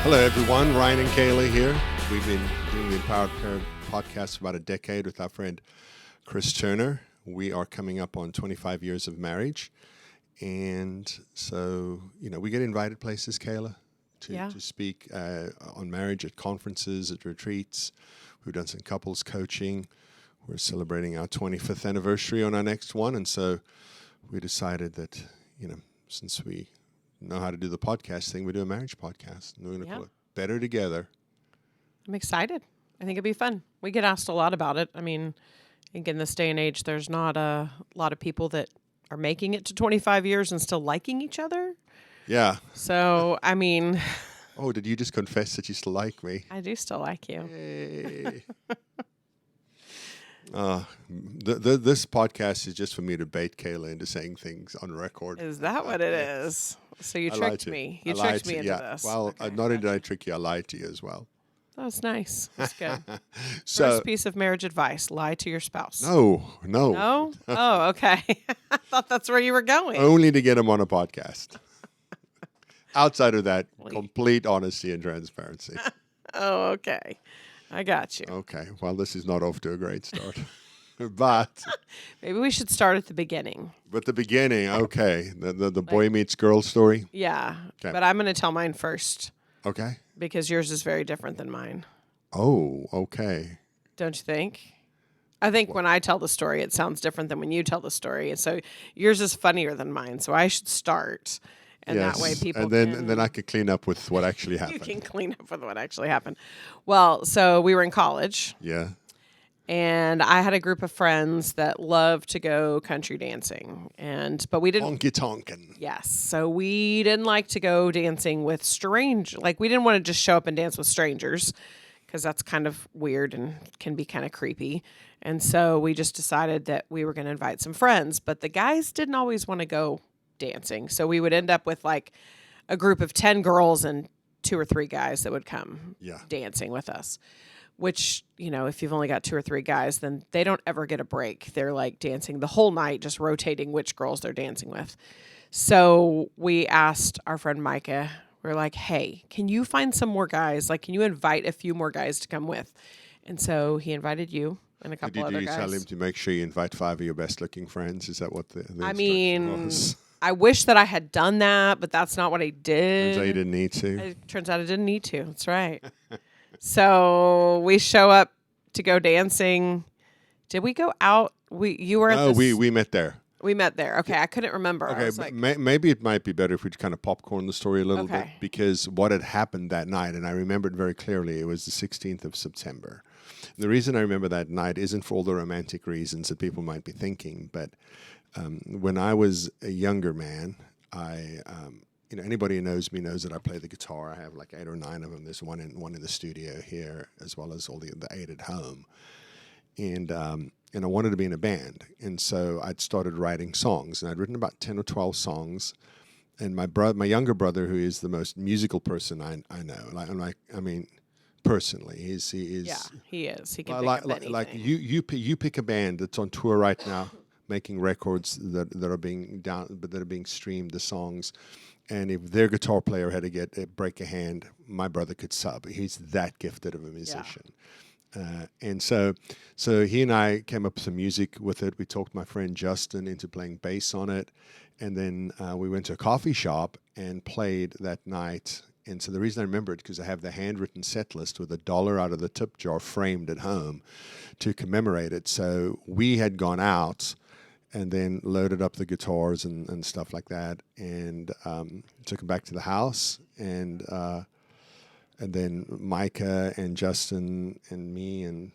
Hello, everyone. Ryan and Kayla here. We've been doing the Empowered Parent podcast for about a decade with our friend Chris Turner. We are coming up on 25 years of marriage. And so, we get invited places, Kayla, to speak on marriage at conferences, at retreats. We've done some couples coaching. We're celebrating our 25th anniversary on our next one. And so we decided that, since we know how to do the podcast thing, we do a marriage podcast. And we're going to call it Better Together. I'm excited. I think it'd be fun. We get asked a lot about it. I mean, I think in this day and age, there's not a lot of people that are making it to 25 years and still liking each other. Yeah. So, I mean... Oh, did you just confess that you still like me? I do still like you. Yay. This podcast is just for me to bait Kayla into saying things on record. Is that what it is? So you tricked me. You tricked me into this. Well, okay. Not only did I trick you, I lied to you as well. That was nice. That's good. So, First piece of marriage advice, lie to your spouse. No. No? Oh, okay. I thought that's where you were going. Only to get him on a podcast. Outside of that, complete honesty and transparency. Oh, okay. I got you. Okay. Well, this is not off to a great start. But maybe we should start at the beginning. But the beginning, okay. The boy meets girl story. Yeah. Okay. But I'm going to tell mine first. Okay. Because yours is very different than mine. Oh, okay. Don't you think? I think when I tell the story, it sounds different than when you tell the story. And so yours is funnier than mine. So I should start. And that way people and then I could clean up with what actually happened. You can clean up with what actually happened. Well, so we were in college. Yeah. And I had a group of friends that loved to go country dancing. But we didn't... Honky tonkin'. Yes. So we didn't like to go dancing with strangers. Like, we didn't want to just show up and dance with strangers because that's kind of weird and can be kind of creepy. And so we just decided that we were going to invite some friends. But the guys didn't always want to go dancing. So we would end up with, like, a group of 10 girls and 2 or 3 guys that would come dancing with us. Which, if you've only got 2 or 3 guys, then they don't ever get a break. They're like dancing the whole night, just rotating which girls they're dancing with. So we asked our friend Micah, we're like, hey, can you find some more guys? Like, can you invite a few more guys to come with? And so he invited you and a couple other guys. Did you tell him to make sure you invite 5 of your best looking friends? Is that what the I instruction mean, was? I wish that I had done that, but that's not what I did. Turns out you didn't need to. It turns out I didn't need to. That's right. So we show up to go dancing. Did we go out? You were at No, we met there. We met there. Okay, I couldn't remember. Okay, but maybe it might be better if we kind of popcorn the story a little bit, because what had happened that night, and I remember it very clearly, it was the 16th of September. And the reason I remember that night isn't for all the romantic reasons that people might be thinking, but when I was a younger man, anybody who knows me knows that I play the guitar. I have like 8 or 9 of them. There's one in the studio here, as well as all the 8 at home. And I wanted to be in a band. And so I'd started writing songs. And I'd written about 10 or 12 songs. And my younger brother, who is the most musical person I know, personally, he is. Yeah, he is. He can pick up anything. Like you pick a band that's on tour right now, making records that are being streamed, the songs. And if their guitar player had to break a hand, my brother could sub. He's that gifted of a musician. Yeah. And so he and I came up with some music with it. We talked my friend Justin into playing bass on it. And then we went to a coffee shop and played that night. And so the reason I remember it, because I have the handwritten set list with $1 out of the tip jar framed at home to commemorate it. So we had gone out and then loaded up the guitars and stuff like that, and took them back to the house, and then Micah and Justin and me and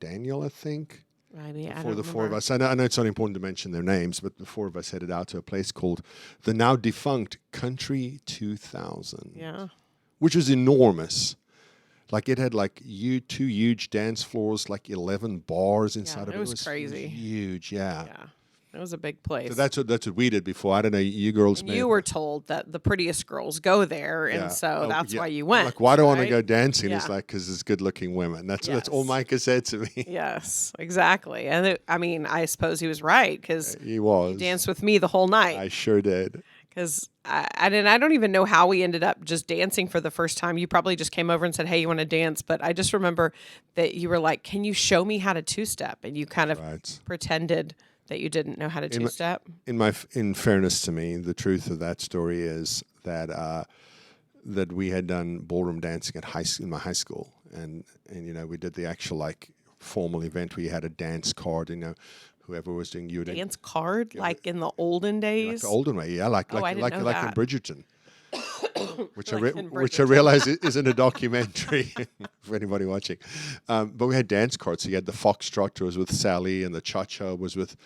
Daniel, I think, maybe for the 4 of us. I know it's not important to mention their names, but the 4 of us headed out to a place called the now defunct Country 2000. Yeah, which was enormous. Like, it had like 2 huge dance floors, like 11 bars inside of it. It was crazy. Huge, yeah. It was a big place. So that's what we did before. I don't know, you girls. You were told that the prettiest girls go there, and so that's why you went. Like, why do I want to go dancing? It's like, because it's good-looking women. That's all Micah said to me. Yes, exactly. And I suppose he was right, because he was. He danced with me the whole night. I sure did. Because I don't even know how we ended up just dancing for the first time. You probably just came over and said, "Hey, you want to dance?" But I just remember that you were like, "Can you show me how to two-step?" And you kind of Right. pretended that you didn't know how to two-step. In fairness to me, the truth of that story is that that we had done ballroom dancing in my high school, and we did the actual like formal event where you had a dance card, whoever was doing you did Dance card, like in the olden days. like the olden way, yeah, like Oh, I didn't know like in that. Bridgerton. Which Like in which I Bridgerton. realize isn't a documentary for anybody watching, but we had dance cards. So you had the foxtrot was with Sally, and the cha-cha was with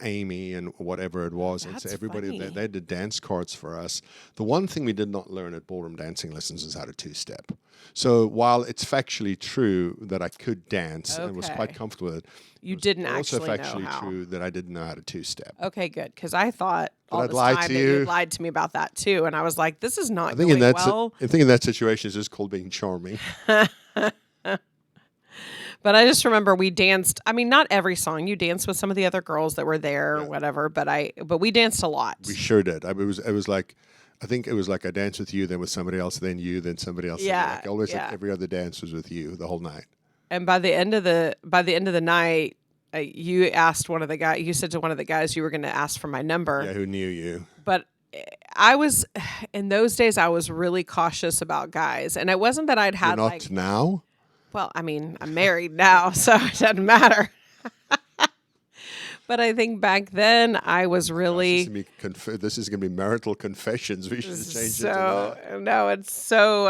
Amy, and whatever it was. And so That's everybody funny. they did dance cards for us. The one thing we did not learn at ballroom dancing lessons is how to two-step. So while it's factually true that I could dance and was quite Okay. comfortable with it, You didn't also actually know factually how. true that I didn't know how to two-step. Okay, good. Because I thought all I'd this lie time to that you. you lied to me about that too, and I was like, "This is not I think in going that well." I think in that situation, it's just called being charming. But I just remember we danced. I mean, not every song. You danced with some of the other girls that were there or Yeah. whatever. But we danced a lot. We sure did. It was like, I think it was like I danced with you, then with somebody else, then you, then somebody else. Yeah, Like always, yeah. like every other dance was with you the whole night. And by the end of the night, you asked one of the guys. You said to one of the guys you were going to ask for my number. Yeah, who knew you? But I was in those days. I was really cautious about guys, and it wasn't that I'd You're had not like. now. Well, I mean, I'm married now, so it doesn't matter. But I think back then I was really This is going to be marital confessions. We should change it to that. no, it's so.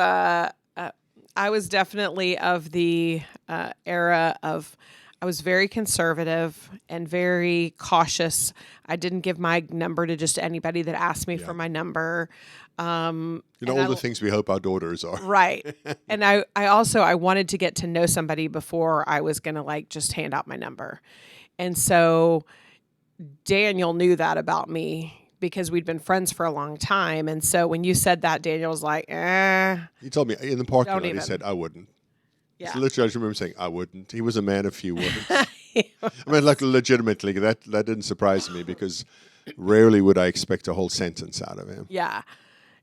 I was definitely of the era of. I was very conservative and very cautious. I didn't give my number to just anybody that asked me for my number. All and the things we hope our daughters are. Right. And I also I wanted to get to know somebody before I was going to like just hand out my number. And so Daniel knew that about me because we'd been friends for a long time. And so when you said that, Daniel was like, He told me in the parking Don't lot. He even. said, "I wouldn't." yeah. So literally, I just remember saying, "I wouldn't." He was a man of few words. I mean, like legitimately, that didn't surprise me because rarely would I expect a whole sentence out of him. Yeah.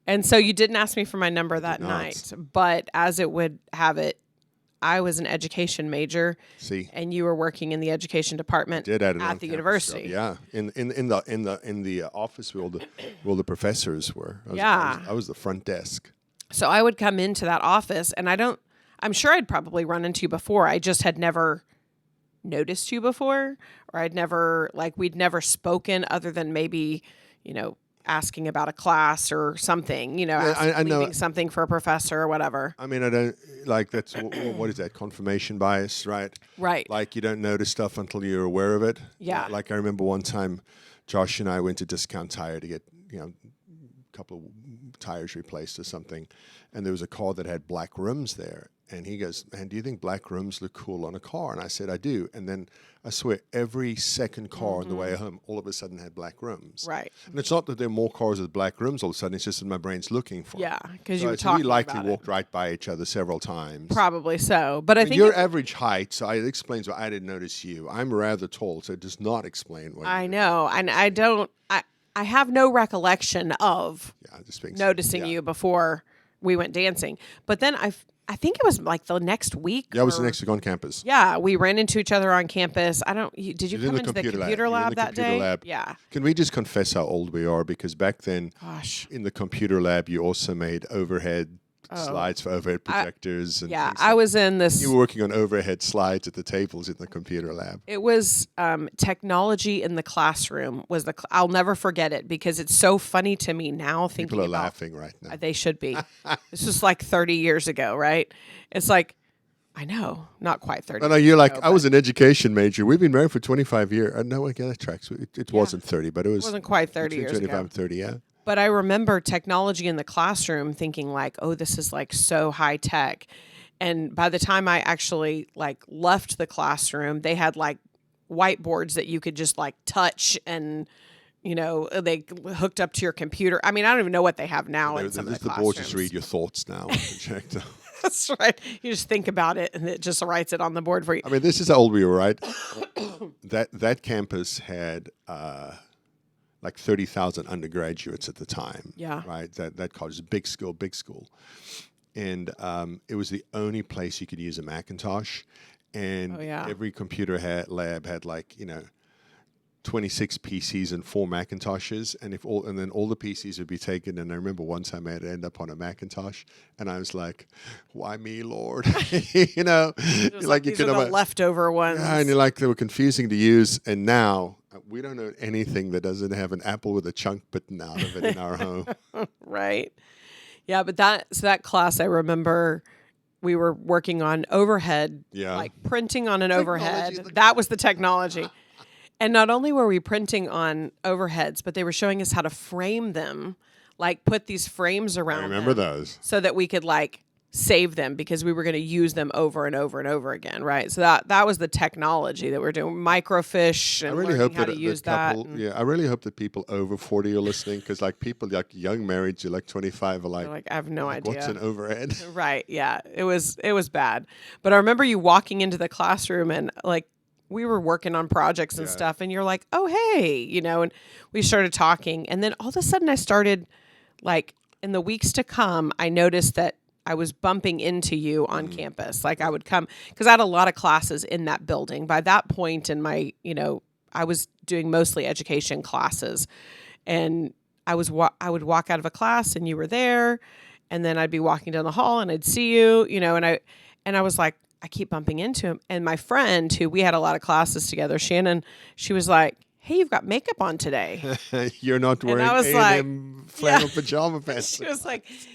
And so you didn't ask me for my number that not. night. But as it would have it, I was an education major See, and you were working in the education department did at the university. Yeah, in the office where all the professors were. I was the front desk. So I would come into that office and I'm sure I'd probably run into you before. I just had never noticed you before, or we'd never spoken other than maybe, asking about a class or something, I know. leaving something for a professor or whatever. I mean, I don't like that's what is that confirmation bias, right? Right. Like you don't notice stuff until you're aware of it. Yeah. Like I remember one time, Josh and I went to Discount Tire to get a couple of tires replaced or something, and there was a car that had black rims there. And he goes, "Man, do you think black rims look cool on a car?" And I said, "I do." And then I swear, every second car on the way home, all of a sudden had black rims. Right. And it's not that there are more cars with black rims all of a sudden. It's just that my brain's looking for Yeah, them. because you were So we talking likely about walked right by each other several times. Probably so. But I think Your average height, so it explains why I didn't notice you. I'm rather tall, so it does not explain why. I know. And I don't, I have no recollection of Yeah, just being noticing you before we went dancing. But then I think it was like the next week. Yeah, I was or- the next week on campus. Yeah, we ran into each other on campus. Did you You're in come the into the computer lab. computer You're in lab the that computer day? lab. Yeah. Can we just confess how old we are? Because back then, Gosh. in the computer lab, you also made overhead slides for overhead projectors. And Yeah, things I like was in this. You were working on overhead slides at the tables in the computer lab. It was technology in the classroom. I'll never forget it because it's so funny to me now. Thinking People are about, laughing right now. They should be. This was like 30 years ago, right? It's like, I know, not quite 30. I know you're like, I was an education major. We've been married for 25 years. No, yeah, that tracks. It wasn't 30, but it wasn't quite 30 between years 25 ago. and 30, yeah. But I remember technology in the classroom thinking like, oh, this is like so high tech. And by the time I actually like left the classroom, they had like whiteboards that you could just like touch and they hooked up to your computer. I mean, I don't even know what they have now in some of the The board classrooms. just read your thoughts now. Projector. That's right. You just think about it and it just writes it on the board for you. I mean, this is how old we were, right? that campus had like 30,000 undergraduates at the time. Yeah. Right. That college is big school, big school. And it was the only place you could use a Macintosh. And Oh, yeah. every computer lab had like, 26 PCs and 4 Macintoshes, and then all the PCs would be taken. And I remember one time I had to end up on a Macintosh, and I was like, "Why me, Lord?" Like you these could are have the leftover ones. yeah, and you're like they were confusing to use. And now we don't know anything that doesn't have an apple with a chunk bitten out of it in our home. Right. Yeah, but that class, I remember we were working on overhead, Yeah. like printing on an Technology overhead. is the- That was the technology. And not only were we printing on overheads, but they were showing us how to frame them, like put these frames around I remember them those. so that we could like save them because we were going to use them over and over and over again, right? So that was the technology that we're doing, microfiche and I really learning hope how that to use the couple, that. And yeah, I really hope that people over 40 are listening, because like people like young marrieds, you're like 25, are they're like, I have no idea. what's an overhead? Right. Yeah. It was bad. But I remember you walking into the classroom and like we were working on projects and Yeah. stuff and you're like, "Oh, hey," and we started talking and then all of a sudden I started like in the weeks to come, I noticed that I was bumping into you on campus. Like I would come because I had a lot of classes in that building. By that point in my, I was doing mostly education classes and I would walk out of a class and you were there, and then I'd be walking down the hall and I'd see you, and I was like, I keep bumping into him. And my friend, who we had a lot of classes together, Shannon, she was like, "Hey, you've got makeup on today." You're not wearing I was A&M flannel pajama pants.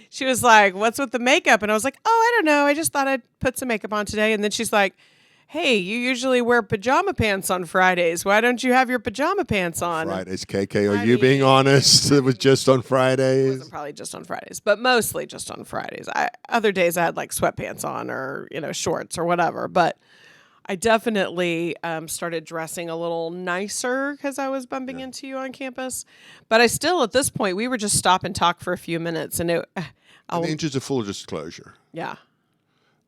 she was like, "What's with the makeup?" And I was like, "Oh, I don't know. I just thought I'd put some makeup on today." And then she's like, "Hey, you usually wear pajama pants on Fridays. Why don't you have your pajama pants on?" Fridays, KK, are I you being mean- honest? It was just on It Fridays. wasn't probably just on Fridays, but mostly just on Fridays. Other days I had like sweatpants on or shorts or whatever. But I definitely started dressing a little nicer because I was bumping into you on campus. But I still, at this point, we were just stop and talk for a few minutes, and In the interest of full disclosure, yeah.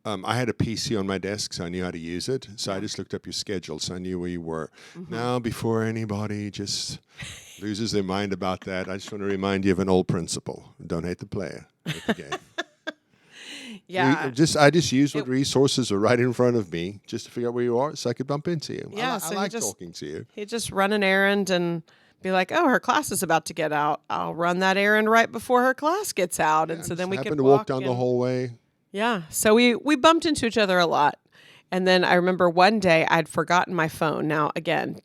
I had a PC on my desk, so I knew how to use it. So I just looked up your schedule, so I knew where you were. Now, before anybody just loses their mind about that, I just want to remind you of an old principle: don't hate the player, hate the game. Yeah. I just used what resources are right in front of me just to figure out where you are, so I could bump into you. Yeah, I so you like just- talking to you. He'd just run an errand and be like, "Oh, her class is about to get out. I'll run that errand right before her class gets out." And so then we happened could to walk down the and- hallway. Yeah. So we bumped into each other a lot. And then I remember one day I'd forgotten my phone. Now, again,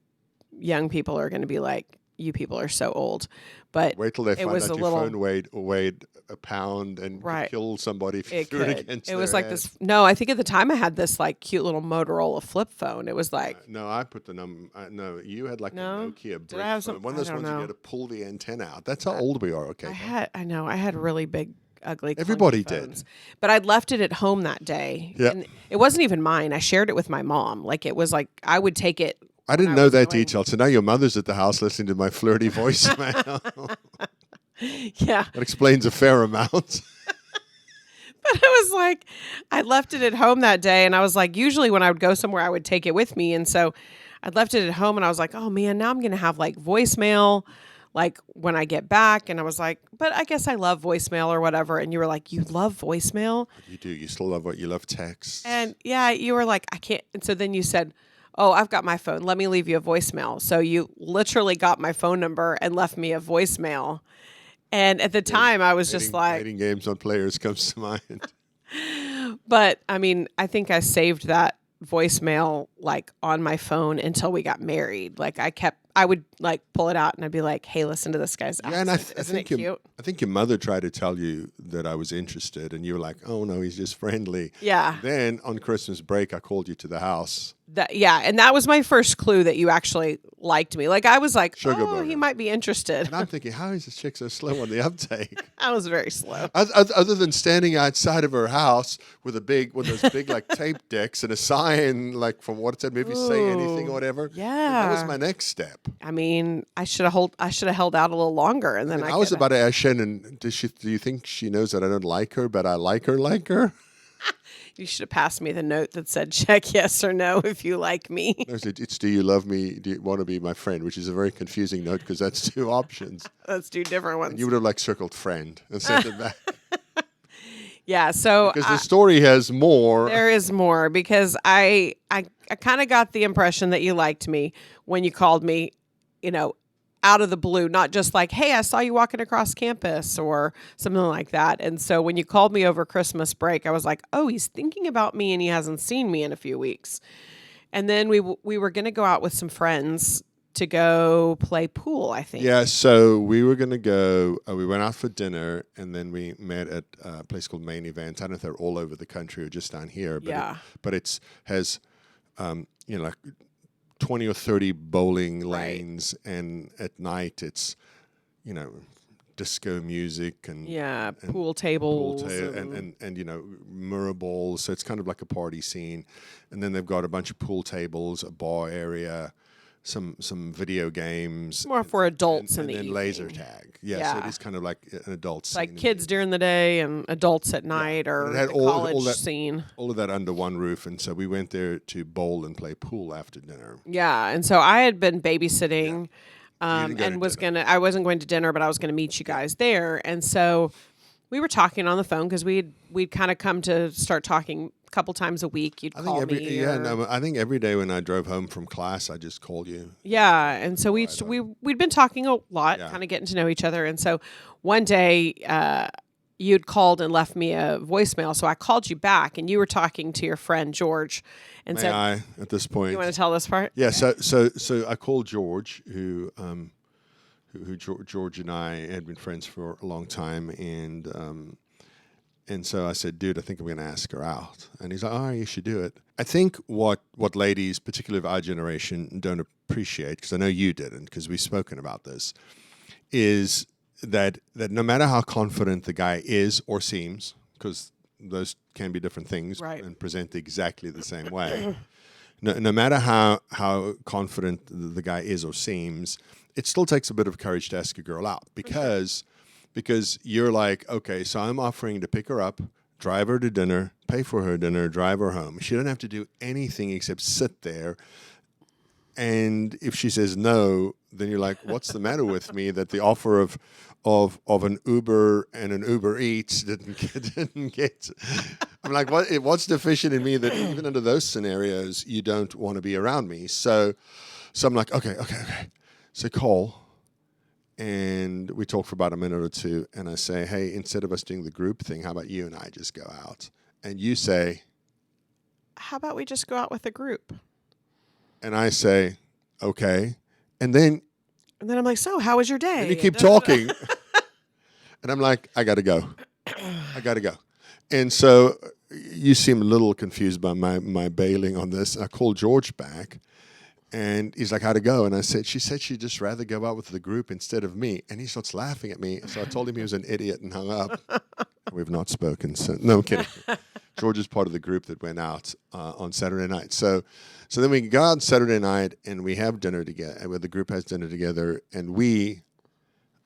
young people are going to be like, "You people are so old." But Wait till they it find was out a your little phone weighed a pound and could Right. kill somebody if you it threw it could. against It was their like head. this. No, I think at the time I had this like cute little Motorola flip phone. It was like, No, I put the number. No, you had like No? a Nokia brick I have phone. some- One of I those don't ones you know. got to pull the antenna out. That's how old we are. Okay. I had really big, ugly. clunky Everybody did. phones. But I'd left it at home that day. Yeah. And it wasn't even mine. I shared it with my mom. Like it was like I would take it. I didn't I know was that going- detail. So now your mother's at the house listening to my flirty voicemail. Yeah. That explains a fair amount. But it was like I left it at home that day, and I was like, usually when I would go somewhere, I would take it with me, and so I'd left it at home, and I was like, oh man, now I'm gonna have like voicemail, like when I get back, and I was like, but I guess I love voicemail or whatever, and you were like, you love voicemail, You do. You still love what you love text. and yeah, you were like, I can't, and so then you said, oh, I've got my phone, let me leave you a voicemail, so you literally got my phone number and left me a voicemail. And at the time, I was just like, hating games on players comes to mind. but I mean, I think I saved that voicemail like on my phone until we got married. Like I would like pull it out and I'd be like, "Hey, listen to this guy's accent. Yeah, and I Isn't it think cute?" I think your mother tried to tell you that I was interested, and you were like, "Oh no, he's just friendly." Yeah. Then on Christmas break, I called you to the house. And that was my first clue that you actually liked me. Like I was like, Sugar "Oh, he booger. might be interested." And I'm thinking, how is this chick so slow on the uptake? I was very slow. Other than standing outside of her house with those big like tape decks and a sign like from what it said, maybe say anything or whatever. That was Yeah. my next step. I mean, I should have held out a little longer, and then I was about to ask Shannon, do you think she knows that I don't like her, but I like her? You should have passed me the note that said check yes or no if you like me. No, it's do you love me? Do you want to be my friend? Which is a very confusing note because that's two options. Let's do different And ones. you would have like circled friend and sent it back. Yeah, so Because the story has more. there is more because I kind of got the impression that you liked me when you called me, out of the blue, not just like, hey, I saw you walking across campus or something like that. And so when you called me over Christmas break, I was like, oh, he's thinking about me and he hasn't seen me in a few weeks. And then we were going to go out with some friends to go play pool, I think. Yeah, so we were going to go, we went out for dinner, and then we met at a place called Main Events. I don't know if they're all over the country or just down here, but Yeah. it has, like 20 or 30 bowling Right. lanes, and at night it's, disco music and Yeah, and pool pool tables. and mirror balls. So it's kind of like a party scene. And then they've got a bunch of pool tables, a bar area, some video games. More for adults and in the then laser evening. tag. Yeah, so Yeah. it is kind of like an adult scene. Like kids during the day and adults at night, or And it had the all college that- scene. All of that under one roof. And so we went there to bowl and play pool after dinner. Yeah, and so I had been babysitting, didn't go to and dinner. I wasn't going to dinner, but I was gonna meet you guys there, and so we were talking on the phone because we'd kind of come to start talking a couple times a week. You'd I call think me. or- I think every day when I drove home from class, I just called you. Yeah, and so we'd been talking a lot, Yeah. kind of getting to know each other, and so one day you'd called and left me a voicemail, so I called you back, and you were talking to your friend George, and May said, I at this point? "You want to tell this part?" Yeah, so I called George, who George and I had been friends for a long time, and so I said, dude, I think I'm going to ask her out, and he's like, oh, you should do it. I think what ladies, particularly of our generation, don't appreciate, because I know you didn't, because we've spoken about this, is that no matter how confident the guy is or seems, because those can be different things Right. and present exactly the same way. No matter how confident the guy is or seems, it still takes a bit of courage to ask a girl out because you're like, okay, so I'm offering to pick her up, drive her to dinner, pay for her dinner, drive her home. She doesn't have to do anything except sit there. And if she says no, then you're like, what's the matter with me that the offer of an Uber and an Uber Eats didn't get. I'm like, what's deficient in me that even under those scenarios you don't want to be around me? So I'm like, okay. So call, and we talk for about a minute or two, and I say, hey, instead of us doing the group thing, how about you and I just go out? And you say, How about we just go out with a group? and I say, okay, and then And then I'm like, so how was your day? you keep talking, and I'm like, I gotta go. And so you seem a little confused by my bailing on this. I called George back, and he's like, how'd it go? And I said, she said she'd just rather go out with the group instead of me. And he starts laughing at me. So I told him he was an idiot and hung up. We've not spoken since. No, I'm kidding. George is part of the group that went out on Saturday night. So then we go out Saturday night, and we have dinner together, where the group has dinner together, and we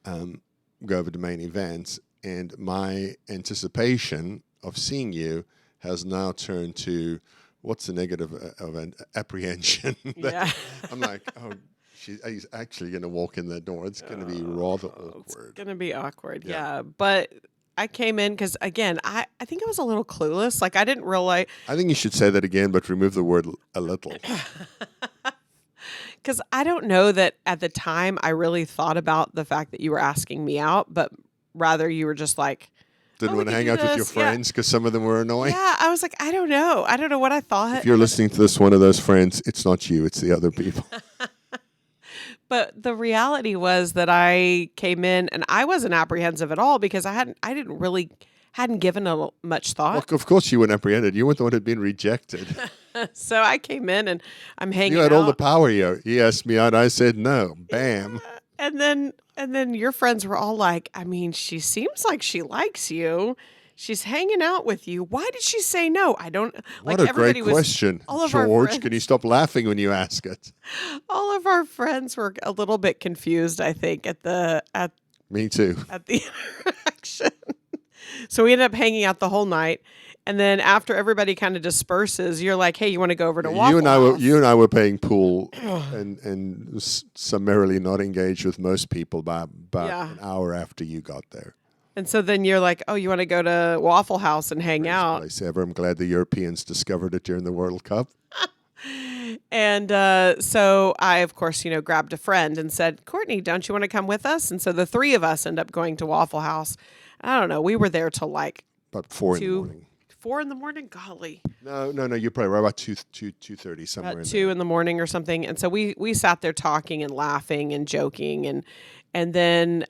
go over to Main Events. And my anticipation of seeing you has now turned to, what's the negative of an apprehension? Yeah. I'm like, oh, he's actually going to walk in the door. It's going to be rather It's awkward. gonna be awkward, Yeah. yeah. But I came in because again, I think I was a little clueless. Like I didn't realize I think you should say that again, but remove the word a little. because I don't know that at the time I really thought about the fact that you were asking me out, but rather you were just like, Didn't Oh, want we to could hang do out with your this, yeah. friends because some of them were annoying. yeah. I was like, I don't know what I thought. If you're listening to this, one of those friends, it's not you, it's the other people. But the reality was that I came in and I wasn't apprehensive at all because I hadn't given much thought. Well, of course you weren't apprehended. You weren't the one who'd been rejected. So I came in and I'm hanging You had out. all the power here. He asked me out. I said no. Bam. And then your friends were all like, I mean, she seems like she likes you. She's hanging out with you. Why did she say no? I don't What like a everybody great question, all of our George. friends- Can you stop laughing when you ask it? all of our friends were a little bit confused, I think, at the Me too. interaction. So we ended up hanging out the whole night. And then after everybody kind of disperses, you're like, hey, you want to go over to Yeah, Waffle House? you and I were playing pool and summarily not engaged with most people by about Yeah. an hour after you got there. And so then you're like, oh, you want to go to Waffle House and hang Greatest out? place ever. I'm glad the Europeans discovered it during the World Cup. And so I, of course, grabbed a friend and said, Courtney, don't you want to come with us? And so the three of us end up going to Waffle House. I don't know. We were there till like About 4 in the 2, morning. 4 in the morning. Golly, No. You're probably right about 2:30 somewhere about in 2 there. in the morning or something. And so we sat there talking and laughing and joking, and then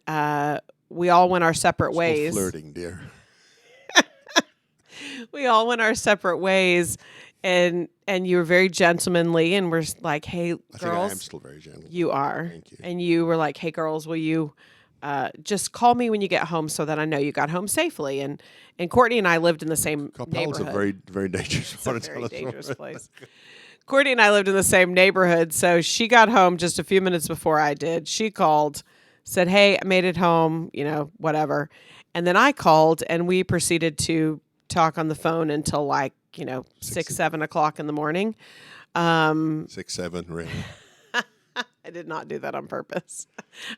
we all went our separate Still ways. flirting, dear. We all went our separate ways, and you were very gentlemanly, and we're like, hey, I think I girls. am still very gentle. You are. Thank you. And you were like, hey, girls, will you just call me when you get home so that I know you got home safely? And Courtney and I lived in the same Coppell's a neighborhood. very, very dangerous It's a part of very town. dangerous place. Courtney and I lived in the same neighborhood. So she got home just a few minutes before I did. She called, said, hey, I made it home, whatever. And then I called, and we proceeded to talk on the phone until like, 6, 7 o'clock in the morning. 6, 7, really. I did not do that on purpose.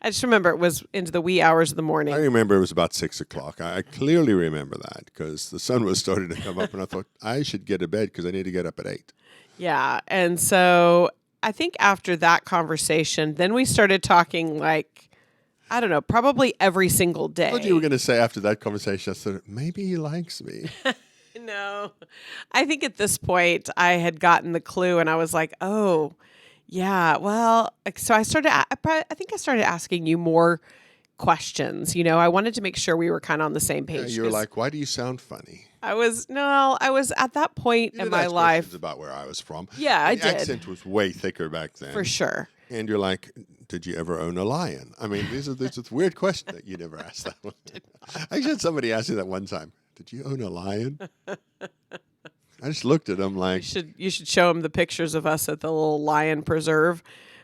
I just remember it was into the wee hours of the morning. I remember it was about 6 o'clock. I clearly remember that because the sun was starting to come up, and I thought I should get to bed because I need to get up at 8. Yeah. And so I think after that conversation, then we started talking like, I don't know, probably every single day. I thought you were going to say after that conversation, I said, maybe he likes me. No, I think at this point I had gotten the clue, and I was like, oh, yeah, well, so I think I started asking you more questions. I wanted to make sure we were kind of on the same Yeah, page. you were 'cause like, why do you sound funny? I was at that point You in did my ask life. questions about where I was from. Yeah, I the did. accent was way thicker back then. For sure. And you're like, did you ever own a lion? I mean, this is a weird question that you never asked that one. I actually had somebody ask me that one time. Did you own a lion? I just looked at him like, You should show him the pictures of us at the little lion preserve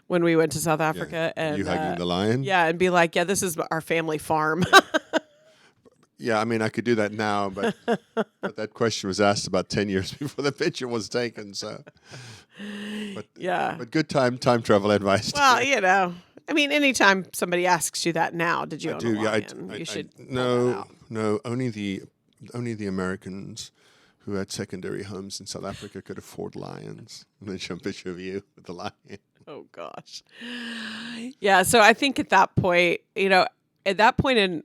when we went to South Africa, and you hugging the lion? yeah, and be like, yeah, this is our family farm. Yeah, I mean, I could do that now, but that question was asked about 10 years before the picture was taken. So, Yeah. but good time travel advice. Well, I mean, anytime somebody asks you that now, did you I own do. a Yeah, lion? You should pull that out. no. Only the Americans who had secondary homes in South Africa could afford lions. And they show a picture of you with the lion. Oh gosh. Yeah. So I think at that point, I don't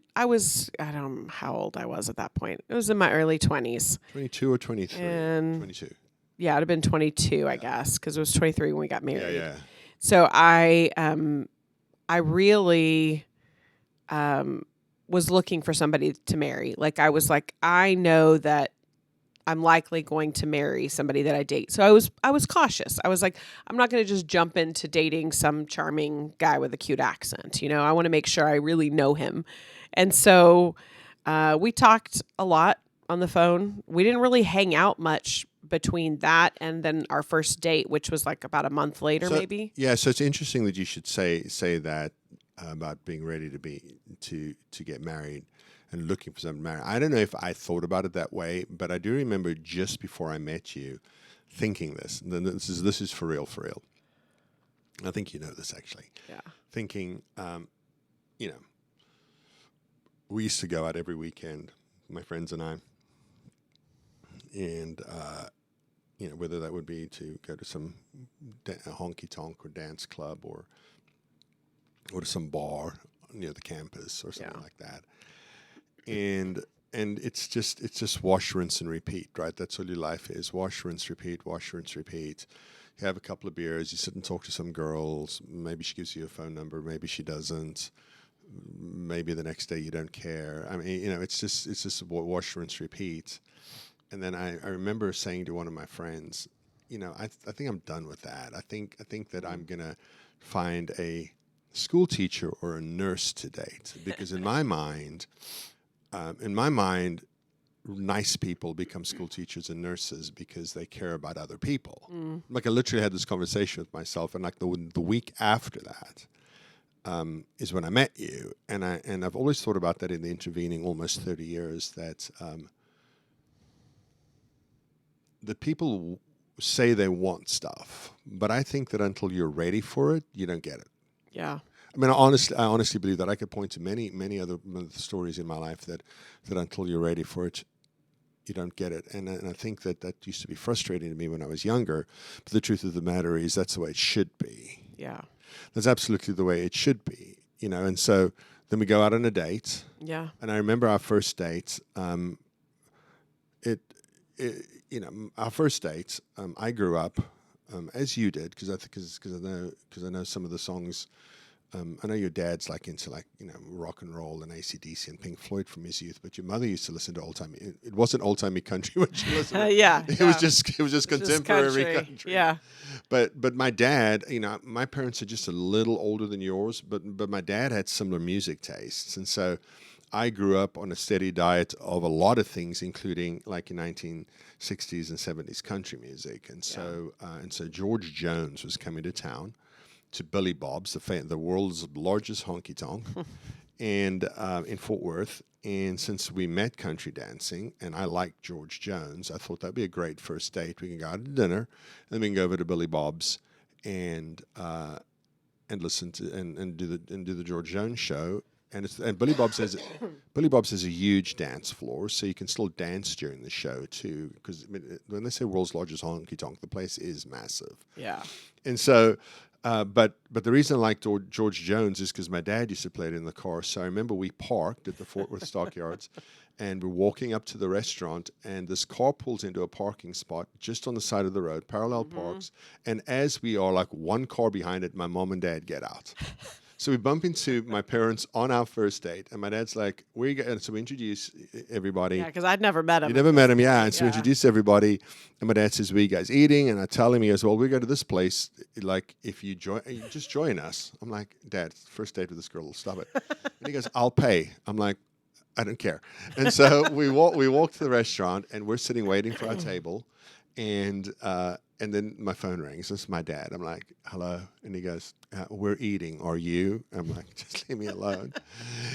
know how old I was at that point. It was in my early 20s. 22 or 23? And 22. yeah, it'd have been 22, I guess, because it was 23 when we got married. Yeah. So I really was looking for somebody to marry. Like I was like, I know that I'm likely going to marry somebody that I date. So I was cautious. I was like, I'm not going to just jump into dating some charming guy with a cute accent. I want to make sure I really know him. And so we talked a lot on the phone. We didn't really hang out much between that and then our first date, which was like about a month later, maybe. Yeah, so it's interesting that you should say that about being ready to get married and looking for someone to marry. I don't know if I thought about it that way, but I do remember just before I met you thinking this. And then this is for real. I think you know this actually. Yeah. Thinking, we used to go out every weekend, my friends and I, and whether that would be to go to some honky tonk or dance club or to some bar near the campus or something like that. And it's just wash, rinse, and repeat, right? That's all your life is. Wash, rinse, repeat, wash, rinse, repeat. You have a couple of beers, you sit and talk to some girls. Maybe she gives you a phone number, maybe she doesn't. Maybe the next day you don't care. I mean, it's just wash, rinse, repeat. And then I remember saying to one of my friends, I think I'm done with that. I think that I'm gonna find a school teacher or a nurse to date, because in my mind, nice people become school teachers and nurses because they care about other people. Like I literally had this conversation with myself, and like the week after that is when I met you, and I've always thought about that in the intervening almost 30 years that that people say they want stuff, but I think that until you're ready for it, you don't get it. Yeah. I mean, I honestly believe that I could point to many other stories in my life that until you're ready for it, you don't get it. And I think that used to be frustrating to me when I was younger. But the truth of the matter is that's the way it should be. Yeah. That's absolutely the way it should be. And so then we go out on a date. Yeah. And I remember our first date. It our first date. I grew up as you did because I know some of the songs. I know your dad's like into rock and roll and AC/DC and Pink Floyd from his youth, but your mother used to listen to old time. It wasn't old timey country when she listened. Yeah. It was just contemporary country. Yeah. But my dad, my parents are just a little older than yours, but my dad had similar music tastes, and so I grew up on a steady diet of a lot of things, including like in 1960s and 70s country music, and so George Jones was coming to town. To Billy Bob's, the world's largest honky tonk, and in Fort Worth. And since we met country dancing, and I liked George Jones, I thought that'd be a great first date. We can go out to dinner, and then we can go over to Billy Bob's and listen to and do the George Jones show. And Billy Bob's has a huge dance floor, so you can still dance during the show too. Because when they say world's largest honky tonk, the place is massive. Yeah. And so. But the reason I liked George Jones is because my dad used to play it in the car. So I remember we parked at the Fort Worth Stockyards, and we're walking up to the restaurant, and this car pulls into a parking spot just on the side of the road, parallel parks. And as we are like one car behind it, my mom and dad get out. So we bump into my parents on our first date, and my dad's like, "Where you go?" And so we introduce everybody. Yeah, because I'd never met him. You never met him, yeah. And so we introduce everybody, and my dad says, "Where you guys eating?" And I tell him, he goes, "Well, we go to this place. Like, if you just join us." I'm like, "Dad, first date with this girl, stop it." And he goes, "I'll pay." I'm like, "I don't care." And so we walk to the restaurant, and we're sitting waiting for our table, and then my phone rings. This is my dad. I'm like, "Hello," and he goes, "We're eating. Are you?" I'm like, "Just leave me alone,"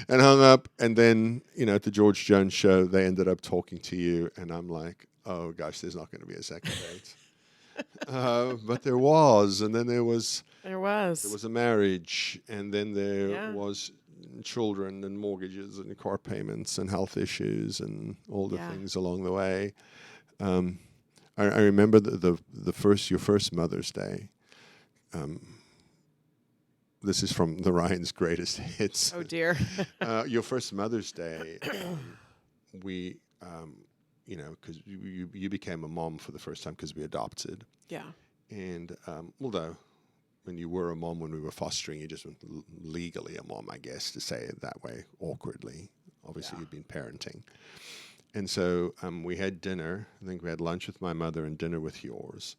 and hung up. And then at the George Jones show, they ended up talking to you, and I'm like, "Oh gosh, there's not going to be a second date." But there was, and then there was a marriage, and then there was children and mortgages and car payments and health issues and all the things along the way. I remember your first Mother's Day. This is from the Ryan's Greatest Hits. Oh dear. Your first Mother's Day, we, because you became a mom for the first time because we adopted. Yeah. And although when you were a mom when we were fostering, you just weren't legally a mom, I guess, to say it that way, awkwardly. Obviously, you'd been parenting. And so we had dinner. I think we had lunch with my mother and dinner with yours.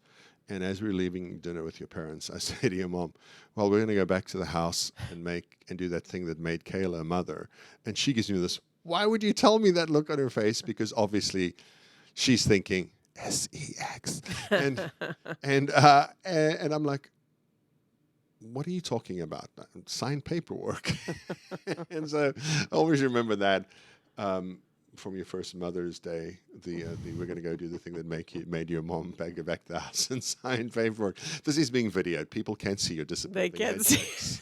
And as we were leaving dinner with your parents, I say to your mom, "Well, we're going to go back to the house and do that thing that made Kayla a mother." And she gives me this, "Why would you tell me that?" look on her face, because obviously she's thinking sex. And I'm like, "What are you talking about? Sign paperwork." And so I always remember that. From your first Mother's Day, the we're going to go do the thing that made your mom go back to the house and sign paperwork. This is being videoed. People can't see your disapproving They can't head see. shakes.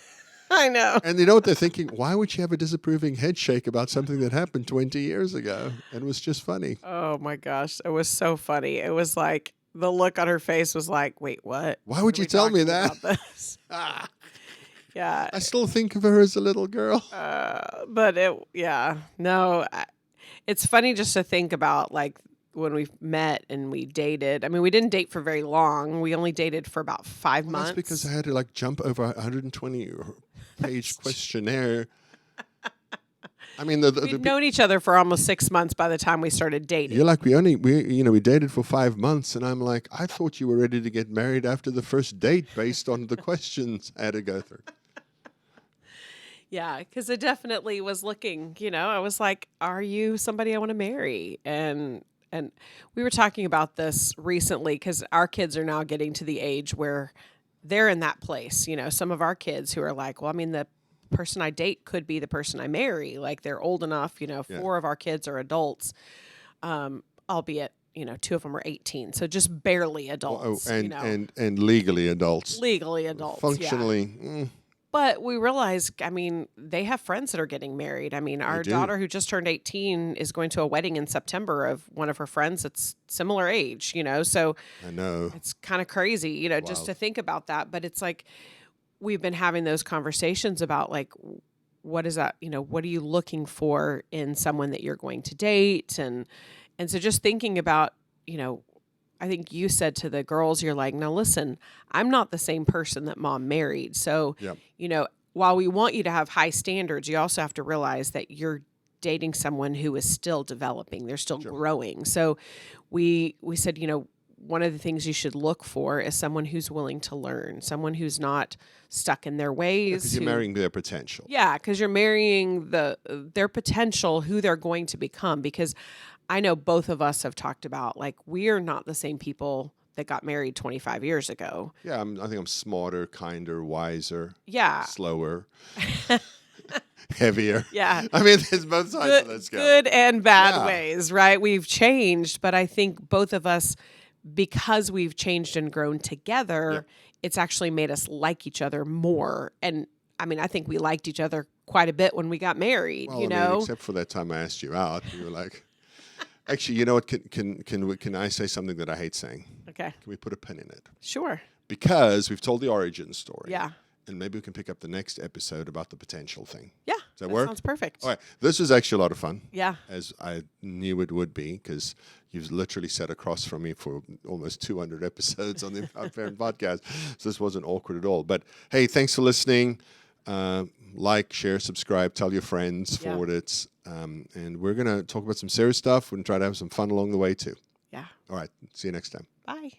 I know. And you know what they're thinking? Why would you have a disapproving head shake about something that happened 20 years ago? And it was just funny. Oh my gosh, it was so funny. It was like the look on her face was like, "Wait, what? Why would you tell me that?" Yeah. I still think of her as a little girl. But it's funny just to think about like when we met and we dated. I mean, we didn't date for very long. We only dated for about 5 months. That's because I had to jump over a 120-page questionnaire. I mean, we'd known each other for almost 6 months by the time we started dating. You're like, we dated for 5 months, and I'm like, I thought you were ready to get married after the first date based on the questions I had to go through. Yeah, because it definitely was looking, I was like, "Are you somebody I want to marry?" And we were talking about this recently because our kids are now getting to the age where they're in that place. Some of our kids who are like, "Well, I mean, the person I date could be the person I marry." Like they're old enough, 4 of our kids are adults, albeit two of them are 18, so just barely Oh, adults. and legally adults. Legally adults, Functionally, yeah. But we realize, they have friends that are getting married. Our do. daughter who just turned 18 is going to a wedding in September of one of her friends that's similar age, so I know. it's kind of crazy, just to think about that. But it's like we've been having those conversations about like, what is that, what are you looking for in someone that you're going to date? And so just thinking about, I think you said to the girls, you're like, now listen, I'm not the same person that mom married. So, Yep. While we want you to have high standards, you also have to realize that you're dating someone who is still developing. They're still growing. So we said, one of the things you should look for is someone who's willing to learn, someone who's not stuck in their ways. Because you're marrying their potential. Yeah, because you're marrying their potential, who they're going to become. Because I know both of us have talked about, like, we are not the same people that got married 25 years ago. Yeah, I think I'm smarter, kinder, wiser. Yeah. Slower. Heavier. Yeah. There's both sides of that scale. Good and bad ways, right? We've changed, but I think both of us, because we've changed and grown together, it's actually made us like each other more. And I think we liked each other quite a bit when we got married, Well, except for that time I asked you out, you were like, actually, you know what? Can I say something that I hate saying? Okay. Can we put a pin in it? Sure. Because we've told the origin story. Yeah. And maybe we can pick up the next episode about the potential thing. Yeah. Does that work? Sounds perfect. All right. This was actually a lot of fun. Yeah. As I knew it would be, because you've literally sat across from me for almost 200 episodes on the Proud Parent Podcast. So this wasn't awkward at all. But hey, thanks for listening. Like, share, subscribe, tell your friends, forward it. And we're going to talk about some serious stuff and try to have some fun along the way too. Yeah. All right. See you next time. Bye.